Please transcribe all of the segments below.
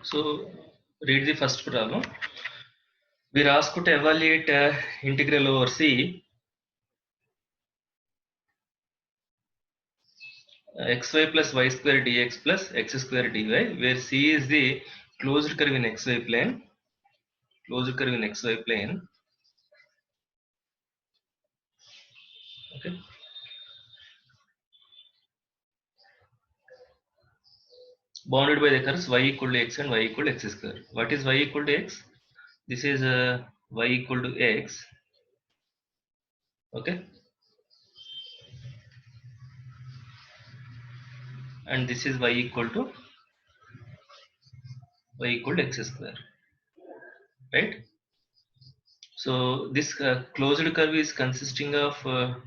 so read the first problem. We are asked to evaluate integral over C xy plus y square dx plus x square dy, where C is the closed curve in xy plane. Closed curve in xy plane. Okay. Bounded by the curves y equal to x and y equal to x square. What is y equal to x? This is y equal to x. Okay. And this is y equal to x square. Right. So this closed curve is consisting of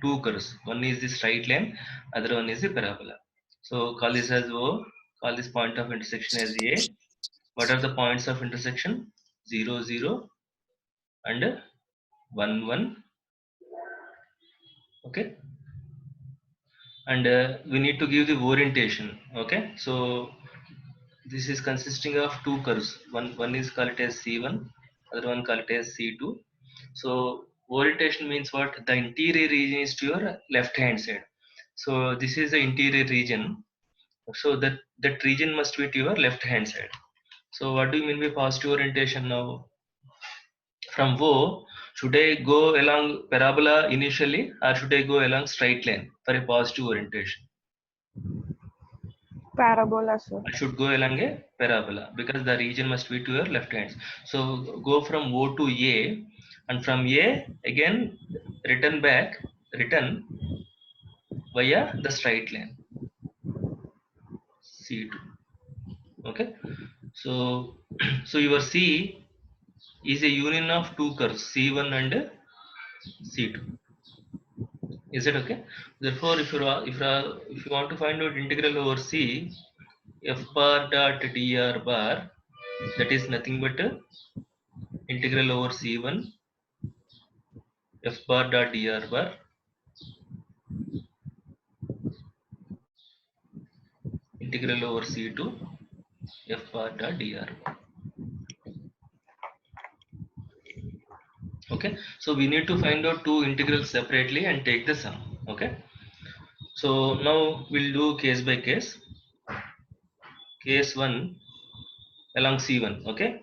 two curves. One is the straight line, other one is the parabola. So call this as O. Call this point of intersection as A. What are the points of intersection? 0, 0 and 1, 1. Okay. And we need to give the orientation. Okay. So this is consisting of two curves. One is called as C1, other one called as C2. So orientation means what? The interior region is to your left hand side. So this is the interior region. So that region must be to your left hand side. So what do you mean by positive orientation now? From O, should I go along parabola initially or should I go along straight line for a positive orientation? Parabola, sir. I should go along a parabola because the region must be to your left hand. So go from O to A, and from A again return via the straight line C2. Okay. So so your C is a union of two curves C1 and C2. Is it okay? Therefore, if you want to find out integral over C, f bar dot dr bar, that is nothing but integral over C1 f bar dot dr bar integral over C2 f bar dot dr bar. Okay, so we need to find out two integrals separately and take the sum. Okay, so now we'll do case by case. Case 1 along C1. Okay,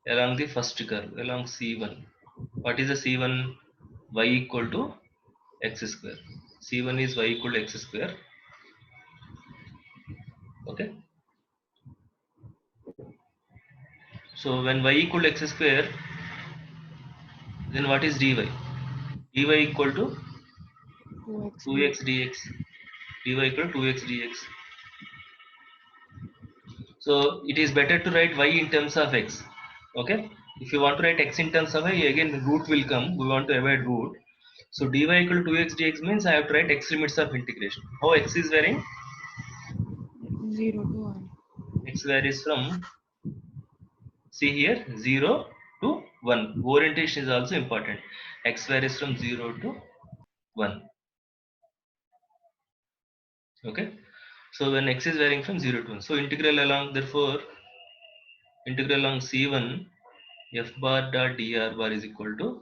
along the first curve along C1. What is the C1? Y equal to x square. C1 is y equal to x square. Okay, so when y equal to x square, then what is dy? Dy equal to 2x dx. Dy equal to 2x dx. So it is better to write y in terms of x. Okay, if you want to write x in terms of y, again root will come. We want to avoid root. So dy equal to 2x dx means I have to write x limits of integration. How x is varying? 0 to 1. X varies from, see here, 0 to 1. Orientation is also important. X varies from 0 to 1. Okay, so when x is varying from 0 to 1, so integral along, therefore integral along C1 f bar dot dr bar is equal to,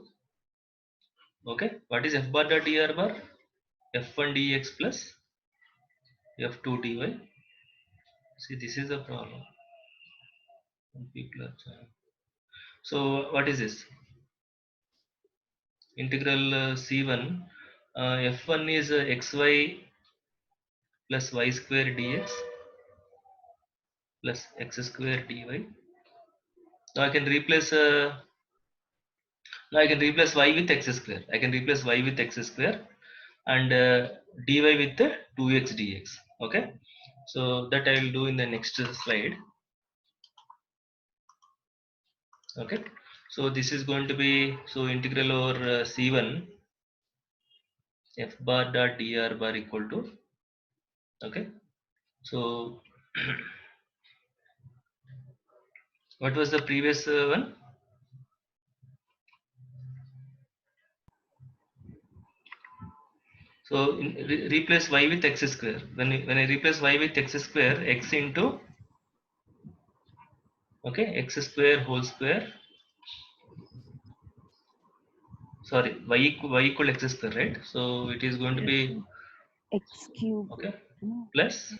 okay, what is f bar dot dr bar? F1 dx plus f2 dy. See, this is the problem. People are trying. So what is this? Integral C1 f1 is xy plus y square dx plus x square dy. Now I can replace y with x square. I can replace y with x square and dy with 2x dx. Okay, so that I will do in the next slide. Okay, so this is going to be, so integral over C1 f bar dot dr bar equal to, okay, so what was the previous one? So replace y with x square. When I replace y with x square, x into Okay, x square whole square, sorry, y equal x square, right? So it is going to Yes, be sir. X cube. okay No. plus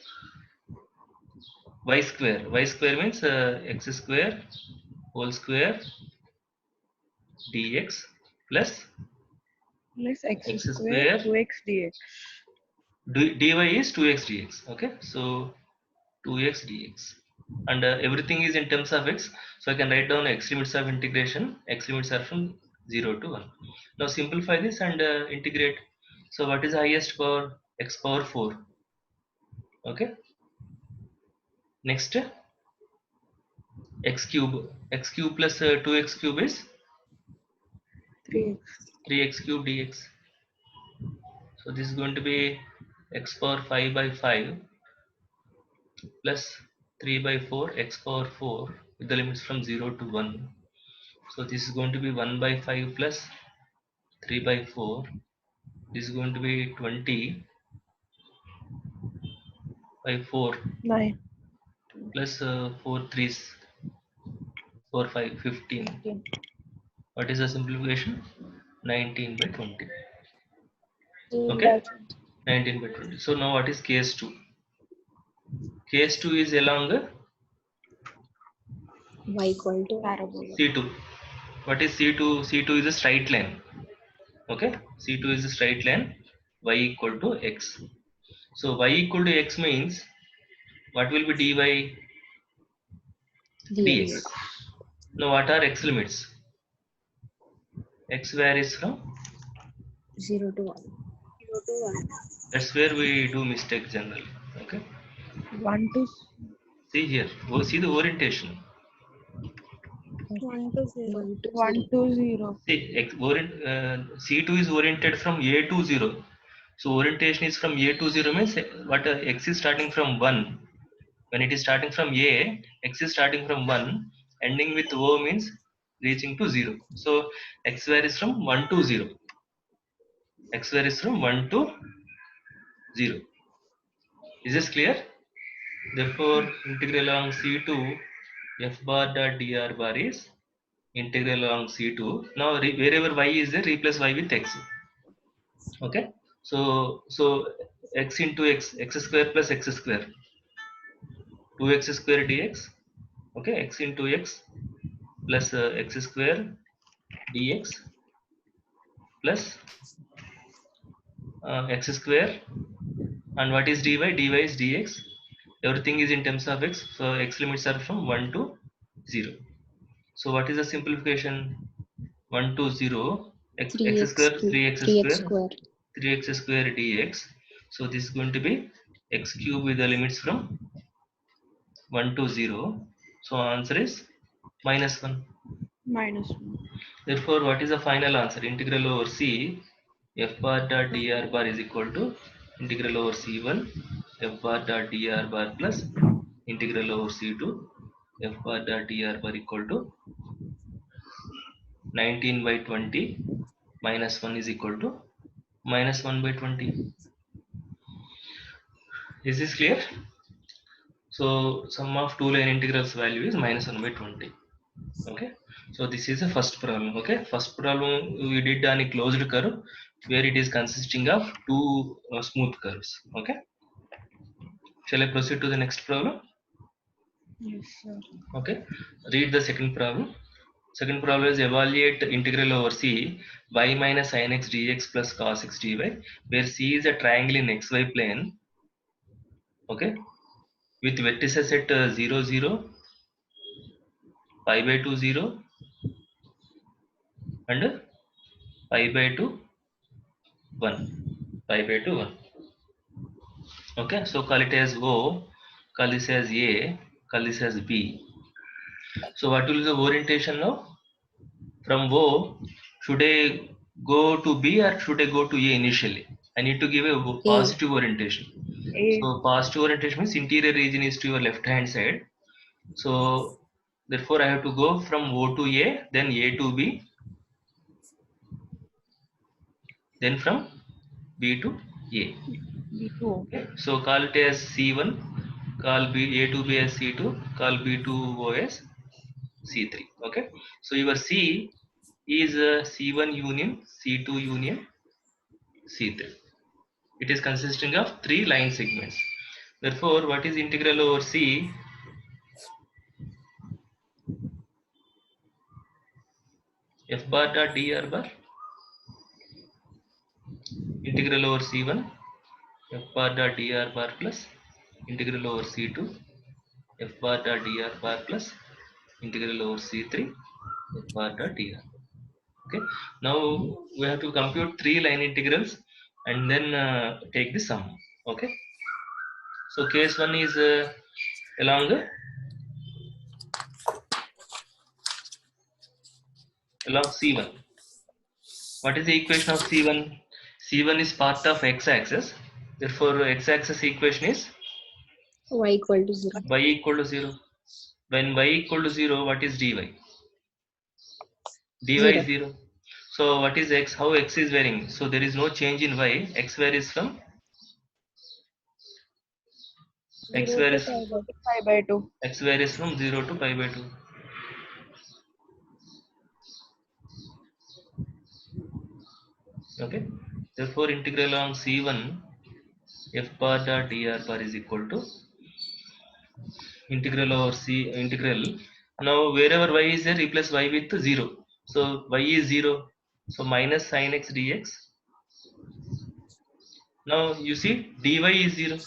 y square. Y square means x square whole square dx plus Plus x x square square 2x dx. dy is 2x dx. Okay, so 2x dx, and everything is in terms of x, so I can write down x limits of integration. X limits are from 0 to 1. Now simplify this and integrate. So what is highest power? X power 4. Okay, next x cube plus 2x cube is 3x. 3x cube dx. So this is going to be x power 5 by 5 plus 3 by 4 x power 4 with the limits from 0 to 1. So this is going to be 1 by 5 plus 3 by 4. This is going to be 20 by 4 9. plus 4 3s 4 5 15. 15. What is the simplification? 19 by 20. 19 Okay, by 20. 19 by 20. So now what is case 2? Case 2 is along Y equal to Parabola. C2. What is C2? C2 is a straight line. Okay, C2 is a straight line, y equal to x. So y equal to x means what will be dy dx. dx. Now what are x limits? X varies from 0 to 1. that's where we do mistake generally. Okay, 1 to see here, see the orientation. 1 to 0. 1 to 1 to 0. See, C2 is oriented from A to 0. So orientation is from A to 0 means what x is starting from 1. When it is starting from A, x is starting from 1, ending with O means reaching to 0. So x varies from 1 to 0. X varies from 1 to 0. Is this clear? Therefore, integral along C2 f bar dot dr bar is integral along C2. Now wherever y is there, replace y with x. Okay, so x into x square plus x square, 2x square dx. Okay, x into x plus x square dx plus x square, and what is dy? Dy is dx. Everything is in terms of x, so x limits are from 1 to 0. So what is the simplification? 1 to 0, x 3x square, cube. 3x 3x square, square. 3x square dx. So this is going to be x cube with the limits from 1 to 0. So answer is -1. minus 1. Therefore, what is the final answer? Integral over c f bar dot dr bar is equal to integral over c1 f bar dot dr bar plus integral over c2 f bar dot dr bar equal to 19 by 20 minus 1 is equal to -1 by 20. Is this clear? So sum of two line integrals value is -1 by 20. Okay, so this is the first problem. Okay, first problem we did on a closed curve where it is consisting of two smooth curves. Okay, shall I proceed to the next problem? Yes, sir. Okay, read the second problem. Second problem is evaluate integral over c y minus sin x dx plus cos x dy, where c is a triangle in xy plane. Okay, with vertices at 0 0, pi by 2 0 and pi by 2 1, pi by 2 1. Okay, so call it as O, call this as A, call this as B. So what will be the orientation now? From O, should I go to B or should I go to A initially? I need to give a positive orientation. A. So positive orientation means interior region is to your left hand side. So therefore I have to go from O to A, then A to B, then from B to A. B2. Okay, so call it as C1, call B A to B as C2, call B to O as C3. Okay, so your C is C1 union C2 union C3. It is consisting of 3 line segments. Therefore, what is integral over C? F bar dot dr bar integral over C1 F bar dot dr bar plus integral over C2 F bar dot dr bar plus integral over C3 F bar dot dr. Okay, now we have to compute 3 line integrals and then take the sum. Okay, so case 1 is along C1. What is the equation of C1? C1 is part of x-axis. Therefore, x-axis equation is Y equal to 0. y equal to 0. When y equal to 0, what is dy? Dy is 0. So what is x? How x is varying? So there is no change in y. X varies from 0 to pi by 2. x varies from 0 to pi by 2. Okay. Therefore, integral along C1 f bar dot dr bar is equal to integral over C integral. Now wherever y is there, replace y with 0. So y is 0. So minus sin x dx. Now you see dy is 0.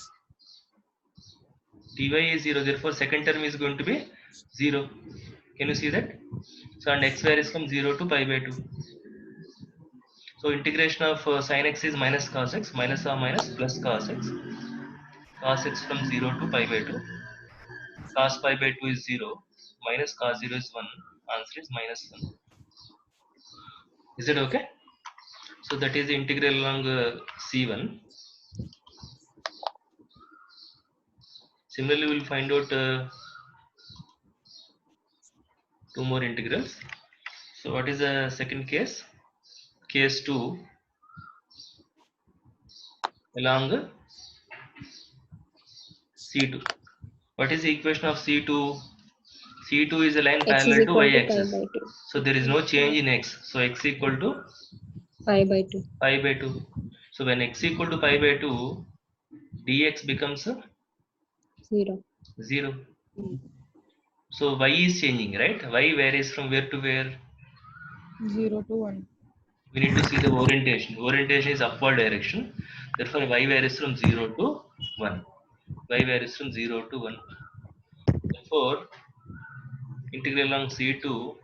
Dy is 0. Therefore second term is going to be 0. Can you see that? So and x varies from 0 to pi by 2. So integration of sin x is minus cos x, minus or minus plus cos x. Cos x from 0 to pi by 2. Cos pi by 2 is 0. Minus cos 0 is 1. Answer is minus 1. Is it okay? So that is the integral along C1. Similarly, we will find out 2 more integrals. So what is the second case? Case 2 along C2. What is the equation of C2? C2 is a line X is parallel to equal to pi y-axis. by 2. So there is no change in x. So x equal to Pi by 2. pi by 2. So when x equal to pi by 2, dx becomes 0. 0. So y is changing, right? Y varies from where to where? 0 to 1. We need to see the orientation. Orientation is upward direction. Therefore, y varies from 0 to 1. Y varies from 0 to 1. Therefore, integral along C2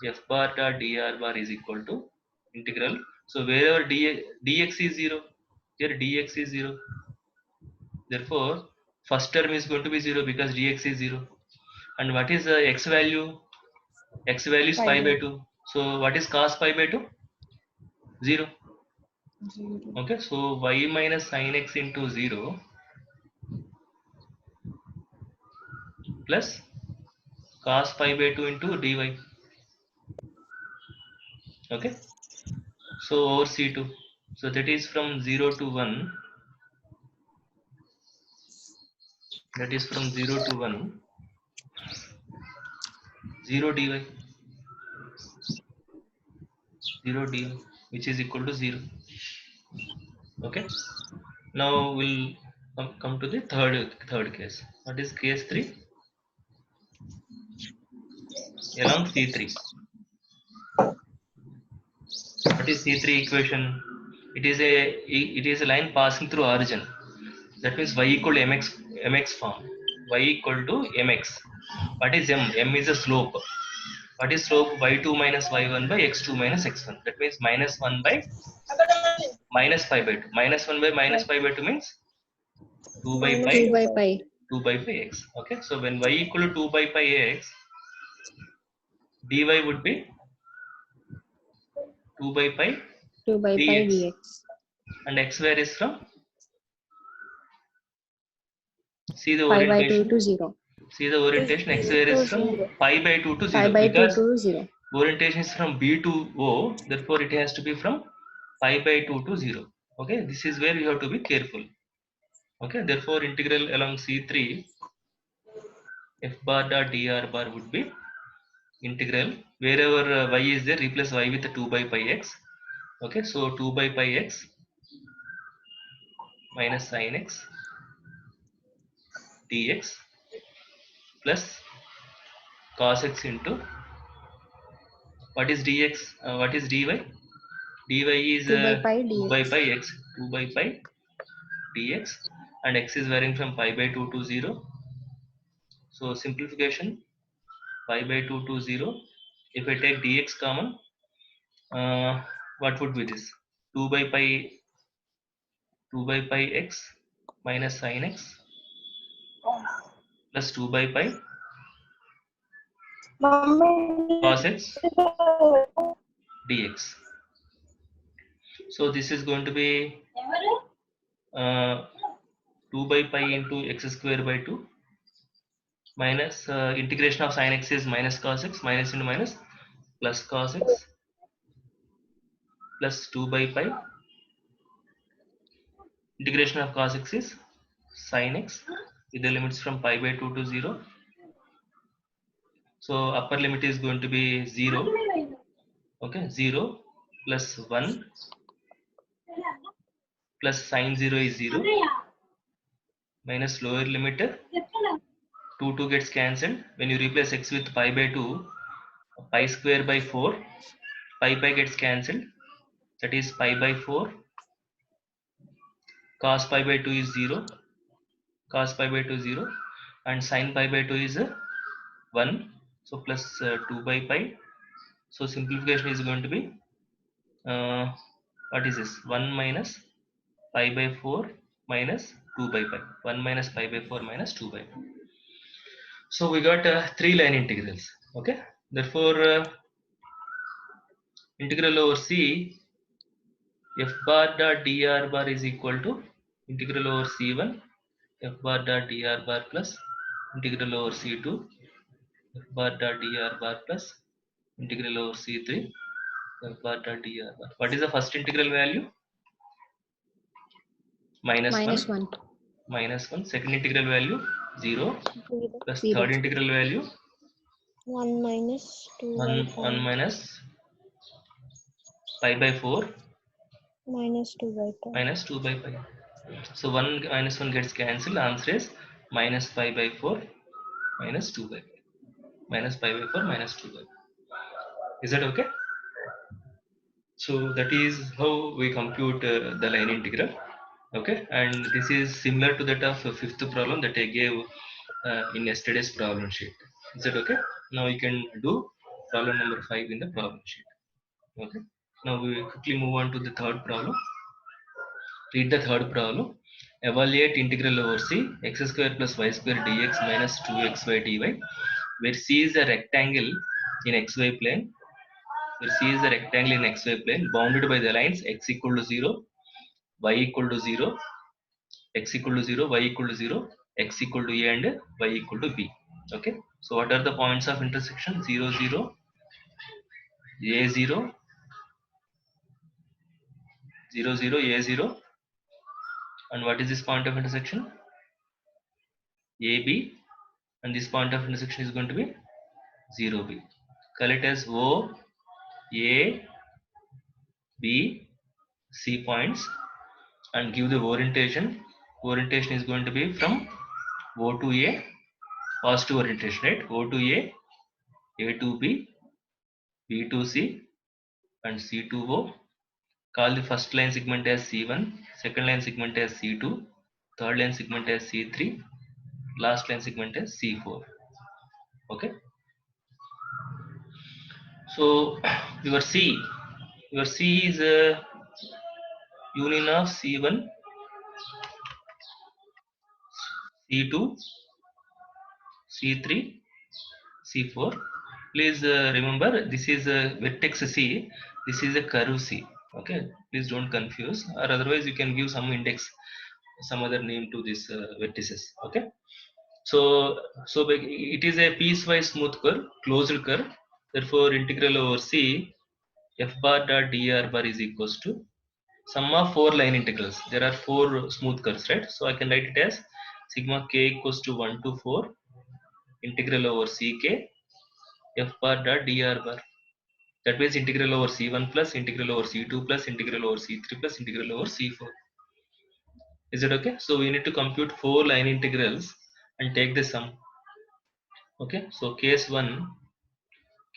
f bar dot dr bar is equal to integral. So wherever dx is 0, here dx is 0. Therefore, first term is going to be 0 because dx is 0. And what is the x value? X value is pi by 2. So what is cos pi by 2? 0. 0. Okay, so y minus sin x into 0 plus cos pi by 2 into dy. Okay, so over C2. So that is from 0 to 1. That is from 0 to 1. 0 dy. 0 dy, which is equal to 0. Okay, now we'll come to the third case. What is case 3? Along C3. What is C3 equation? It is a line passing through origin. That means y equal to mx form. Y equal to mx. What is m? M is a slope. What is slope? y2 minus y1 by x2 minus x1. That means minus 1 by minus pi by 2. Minus 1 by minus pi by 2 means 2 by pi. 2 by pi. 2 by pi x. Okay, so when y equal to 2 by pi x, dy would be 2 by pi 2 by pi dx. And x varies from, see the Pi by 2 orientation. to 0. See the orientation, x varies from pi by 2 to 0. Pi by 2 because to 0. orientation is from B to O, therefore it has to be from pi by 2 to 0. Okay, this is where you have to be careful. Okay, therefore integral along C3 f bar dot dr bar would be integral wherever y is there, replace y with 2 by pi x. Okay, so 2 by pi x minus sin x dx plus cos x into what is dx, what is dy? Dy is 2 by pi 2 by dx. pi x, 2 by pi dx, and x is varying from pi by 2 to 0. So simplification, pi by 2 to 0. If I take dx common, what would be this? 2 by pi x minus sin x plus 2 by pi cos x dx. So this is going to be 2 by pi into x square by 2 minus integration of sin x is minus cos x, minus into minus plus cos x plus 2 by pi integration of cos x is sin x with the limits from pi by 2 to 0. So upper limit is going to be 0. Okay, 0 plus 1 plus sin 0 is 0 minus lower limit 2 gets cancelled. When you replace x with pi by 2, pi square by 4, pi gets cancelled, that is pi by 4, cos pi by 2 is 0, cos pi by 2 is 0, and sin pi by 2 is 1, so plus 2 by pi. So simplification is going to be what is this, 1 minus pi by 4 minus 2 by pi, 1 minus pi by 4 minus 2 by pi. So we got 3 line integrals. Okay, therefore integral over c f bar dot dr bar is equal to integral over c1 f bar dot dr bar plus integral over c2 f bar dot dr bar plus integral over c3 f bar dot dr bar. What is the first integral value? Minus 1. Minus 1. Minus 1. Second integral value 0 plus 0. third integral value 1 minus 2 by 1 5 minus pi by 4 minus 2 by 5. minus 2 by pi. So 1 minus 1 gets cancelled. Answer is minus pi by 4 minus 2 by pi. Minus pi by 4 minus 2 by pi. Is that okay? So that is how we compute the line integral. Okay, and this is similar to that of fifth problem that I gave in yesterday's problem sheet. Is that okay? Now you can do problem number 5 in the problem sheet. Okay, now we will quickly move on to the third problem. Read the third problem. Evaluate integral over c x square plus y square dx minus 2xy dy, where c is a rectangle in xy plane, where c is a rectangle in xy plane bounded by the lines x equal to 0, y equal to 0, x equal to 0, y equal to 0, x equal to a and y equal to b. Okay, so what are the points of intersection? 0 0, a 0, 0 0, a 0, and what is this point of intersection? A b, and this point of intersection is going to be 0 b. Collect as o a b c points and give the orientation. Orientation is going to be from o to a, positive orientation, right? O to a to b, b to c, and c to o. Call the first line segment as c1, second line segment as c2, third line segment as c3, last line segment as c4. Okay, so your c is a union of c1, c2, c3, c4. Please remember, this is a vertex c, this is a curve c. Okay, please don't confuse, or otherwise you can give some index, some other name to this vertices. Okay, so it is a piecewise smooth curve, closed curve. Therefore integral over c f bar dot dr bar is equals to sum of 4 line integrals. There are 4 smooth curves, right? So I can write it as sigma k equals to 1 to 4 integral over ck f bar dot dr bar. That means integral over c1 plus integral over c2 plus integral over c3 plus integral over c4. Is it okay? So we need to compute 4 line integrals and take the sum. Okay, so case 1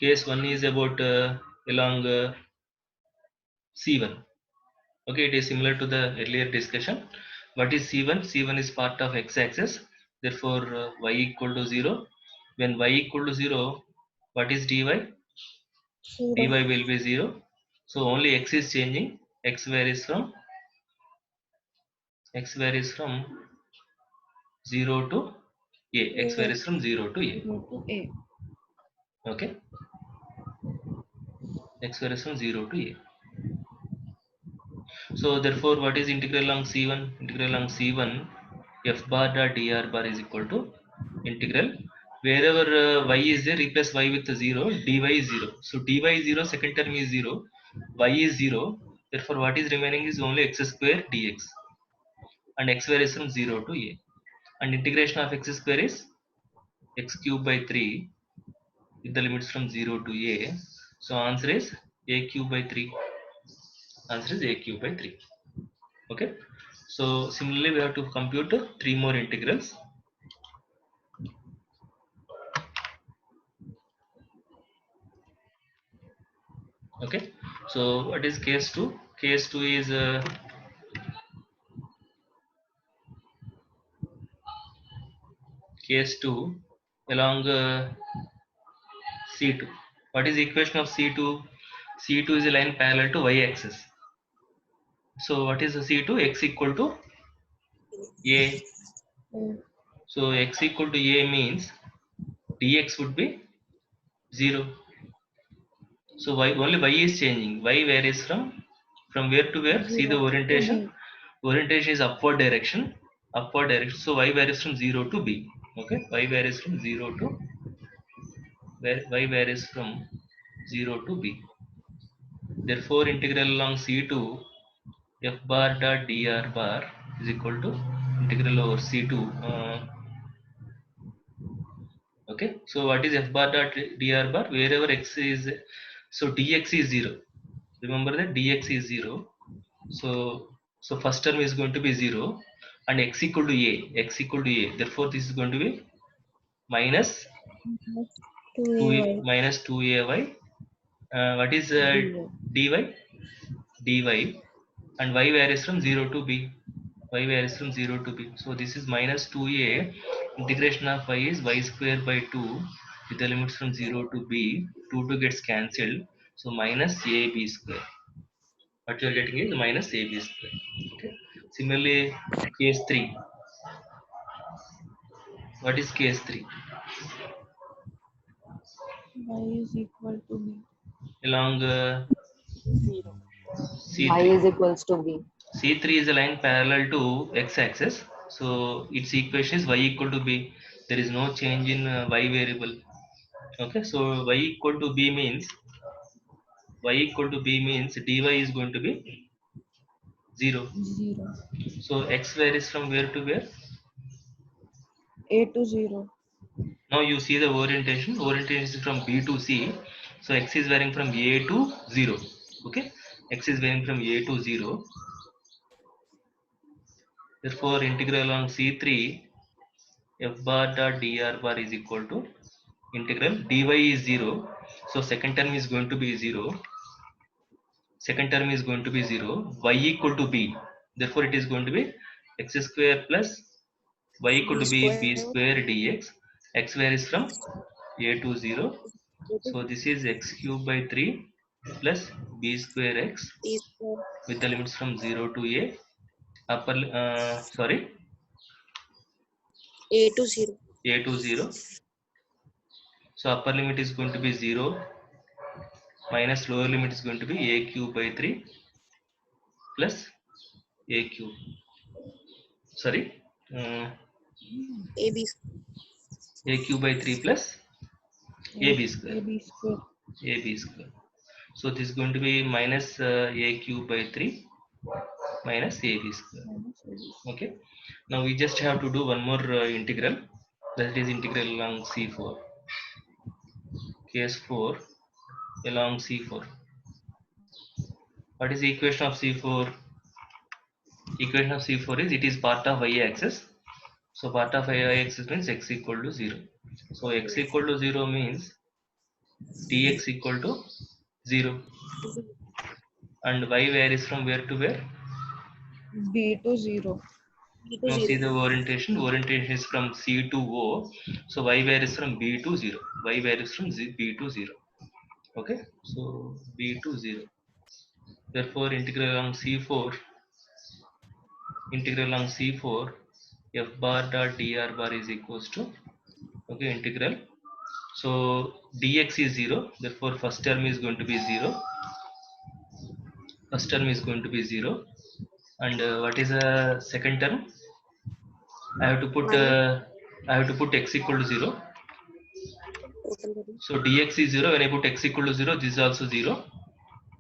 is about along c1. Okay, it is similar to the earlier discussion. What is c1? C1 is part of x-axis, therefore y equal to 0. When y equal to 0, what is dy? Dy 0. will be 0. So only x is changing. X varies from 0 to a. X varies from 0 to a. 0 to a. Okay, x varies from 0 to a. So therefore, what is integral along c1? Integral along c1 f bar dot dr bar is equal to integral wherever y is there, replace y with 0, dy is 0. So dy is 0, second term is 0, y is 0. Therefore, what is remaining is only x square dx, and x varies from 0 to a. And integration of x square is x cube by 3 with the limits from 0 to a. So answer is a cube by 3. Answer is a cube by 3. Okay. So similarly, we have to compute 3 more integrals. Okay. So what is case 2? Case 2 is case 2 along C2. What is the equation of C2? C2 is a line parallel to y-axis. So what is the C2? X equal to a. So x equal to a means dx would be 0. So y, only y is changing. Y varies from where to where? See the 0 to orientation. b. Orientation is upward direction. Upward direction. So y varies from 0 to b. Okay. Y varies from 0 to y varies from 0 to b. Therefore, integral along C2 f bar dot dr bar is equal to integral over C2. Okay, so what is f bar dot dr bar? Wherever x is, so dx is 0. Remember that dx is 0. So first term is going to be 0 and x equal to a. X equal to a. Therefore, this is going to be minus 2ay. minus 2ay. What is dy? Dy, and y varies from 0 to b. Y varies from 0 to b. So this is minus 2a. Integration of y is y square by 2 with the limits from 0 to b. 2 gets cancelled. So minus ab square. What you are getting is minus ab square. Okay. Similarly, case 3. What is case 3? Y is equal to b. Along 0. Y C3. is equals to b. C3 is a line parallel to x-axis. So its equation is y equal to b. There is no change in y variable. Okay, so y equal to b means dy is going to be 0. 0. So x varies from where to where? A to 0. Now you see the orientation. Orientation is from b to c. So x is varying from a to 0. Okay, x is varying from a to 0. Therefore, integral along c3 f bar dot dr bar is equal to integral dy is 0. So second term is going to be 0. Second term is going to be 0. Y equal to b. Therefore, it is going to be x square plus y equal to b square dx. X varies from a to 0. So this is x cube by 3 plus b square x with the limits from 0 to a. Upper A to 0. a to 0. So upper limit is going to be 0 minus lower limit is going to be a cube by 3 plus a cube. Sorry, AB. a cube by 3 plus ab square. AB square. AB square. So this is going to be minus a cube by 3 minus ab square. Minus AB square. Okay. Now we just have to do one more integral, that is integral along C4. case 4 along C4. What is the equation of C4? Equation of C4 is it is part of y-axis. So part of y-axis means x equal to 0. So x equal to 0 means dx equal to 0. And y varies from where to where? B to 0. B to Now see 0. the orientation. Orientation is from C to O. So y varies from B to 0. Y varies from B to 0. Okay. So B to 0. Therefore integral along C4. Integral along C4. F bar dot dr bar is equals to, okay, integral. So dx is 0. Therefore first term is going to be 0. First term is going to be 0. And what is the second term? I have to put x equal to 0. Total value. So dx is 0. When I put x equal to 0, this is also 0.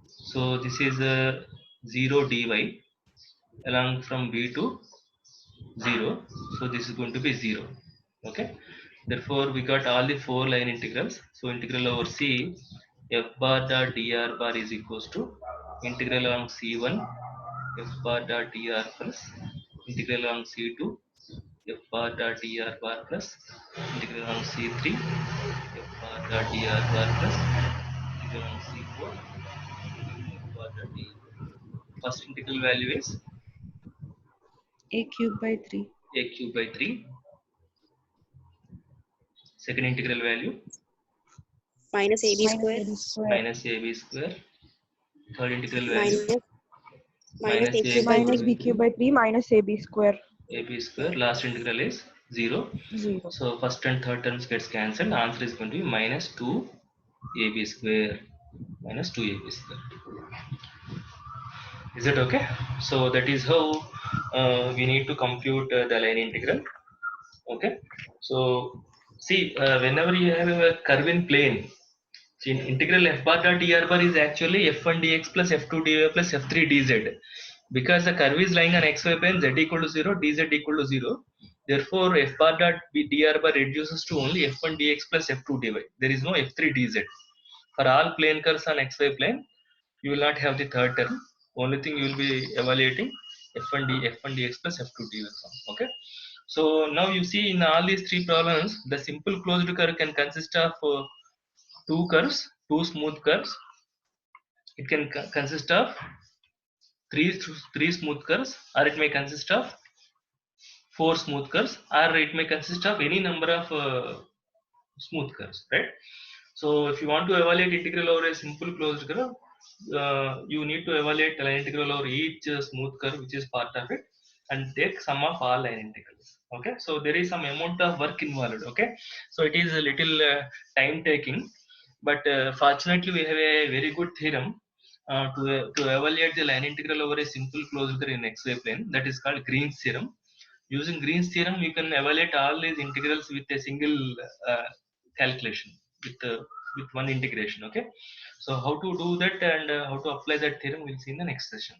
So this is 0 dy along from b to 0. So this is going to be 0. Okay. Therefore we got all the 4 line integrals. So integral over c f bar dot dr bar is equals to integral along c1 f bar dot dr plus integral along c2 f bar dot dr bar plus integral along c3 f bar dot dr bar plus integral along c4 f bar dot dr. First integral value is A cube by 3. a cube by 3. Second integral value Minus AB square. AB square. minus ab square. Third integral value Minus minus A a cube by Minus 3. B cube by 3 minus AB square. ab square. Last integral is 0. 0. So first and third terms gets cancelled. Answer is going to be minus 2 ab square. Minus 2 ab square. Is it okay? So that is how we need to compute the line integral. Okay. So see, whenever you have a curve in plane, see, integral f bar dot dr bar is actually f1 dx plus f2 dy plus f3 dz. Because the curve is lying on xy plane, z equal to 0, dz equal to 0. Therefore, f bar dot dr bar reduces to only f1 dx plus f2 dy. There is no f3 dz. For all plane curves on xy plane, you will not have the third term. Only thing you will be evaluating f1 dx plus f2 dy. Okay. So now you see in all these three problems, the simple closed curve can consist of two curves, two smooth curves. It can consist of three smooth curves, or it may consist of 4 smooth curves, or it may consist of any number of smooth curves, right? So if you want to evaluate integral over a simple closed curve, you need to evaluate line integral over each smooth curve which is part of it, and take sum of all line integrals. Okay, so there is some amount of work involved. Okay, so it is a little time taking, but fortunately we have a very good theorem to evaluate the line integral over a simple closed curve in xy plane, that is called Green's theorem. Using Green's theorem, you can evaluate all these integrals with a single calculation, with one integration. Okay, so how to do that and how to apply that theorem, we'll see in the next session.